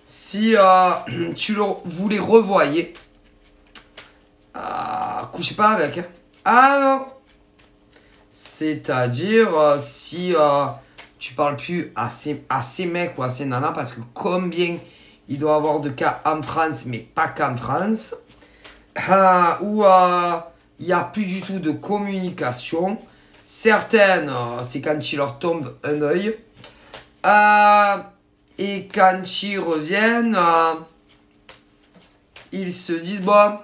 Si vous les revoyez, couchez pas avec. Hein. Ah non. C'est-à-dire, si tu parles plus à ces mecs ou à ces nanas, parce que combien il doit y avoir de cas en France, mais pas qu'en France, où il n'y a plus du tout de communication. Certaines, c'est quand il leur tombe un œil. Et quand ils reviennent, ils se disent, bon,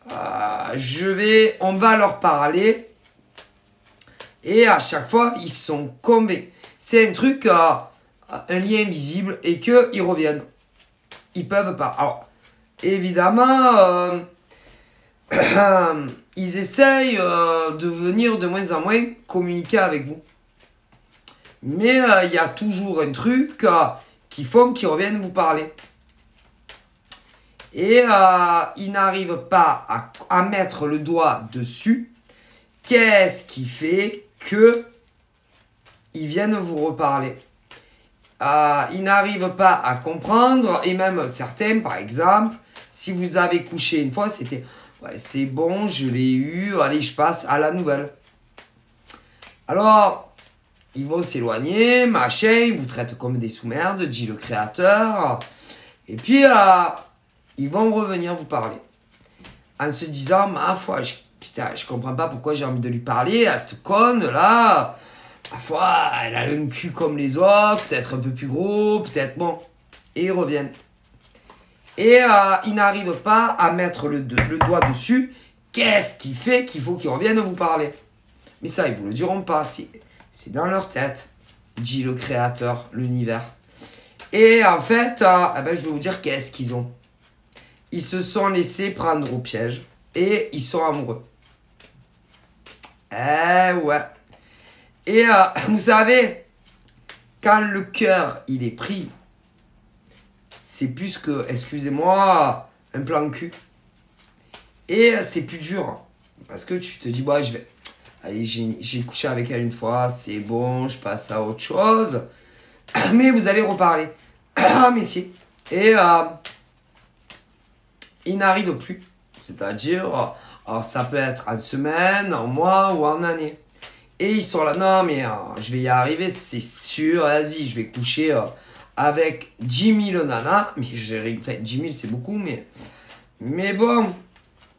on va leur parler. Et à chaque fois, ils sont convaincus. C'est un truc, un lien invisible et qu'ils reviennent. Ils peuvent pas. Alors, évidemment, ils essayent de venir de moins en moins communiquer avec vous. Mais il y a toujours un truc qui font qu'ils reviennent vous parler. Et ils n'arrivent pas à mettre le doigt dessus. Qu'est-ce qui fait que ils viennent vous reparler? Ils n'arrivent pas à comprendre. Et même certains, par exemple, si vous avez couché une fois, c'était... Ouais, c'est bon, je l'ai eu. Allez, je passe à la nouvelle. Alors... Ils vont s'éloigner, machin, ils vous traitent comme des sous-merdes, dit le créateur. Et puis, ils vont revenir vous parler. En se disant, ma foi, putain, je comprends pas pourquoi j'ai envie de lui parler à cette conne-là. Ma foi, elle a un cul comme les autres, peut-être un peu plus gros, peut-être bon. Et ils reviennent. Et ils n'arrivent pas à mettre le doigt dessus. Qu'est-ce qui fait qu'il faut qu'ils reviennent vous parler? Mais ça, ils vous le diront pas. C'est dans leur tête, dit le créateur, l'univers. Et en fait, je vais vous dire qu'est-ce qu'ils ont. Ils se sont laissés prendre au piège et ils sont amoureux. Eh ouais. Et vous savez, quand le cœur, il est pris, c'est plus que, excusez-moi, un plan cul. Et c'est plus dur. Parce que tu te dis, bah, allez, j'ai couché avec elle une fois, c'est bon, je passe à autre chose. Mais vous allez reparler. Mais si. Et ils n'arrivent plus. C'est-à-dire, alors ça peut être en semaine, en mois ou en année. Et ils sont là, non mais je vais y arriver, c'est sûr, vas-y, je vais coucher avec 10 000 nanas. Mais enfin, 10 000 c'est beaucoup, mais bon.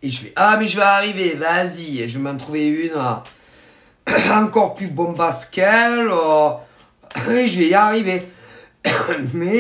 Et je vais, mais je vais arriver, vas-y, je vais m'en trouver une encore plus bombasse qu'elle. Et je vais y arriver. Mais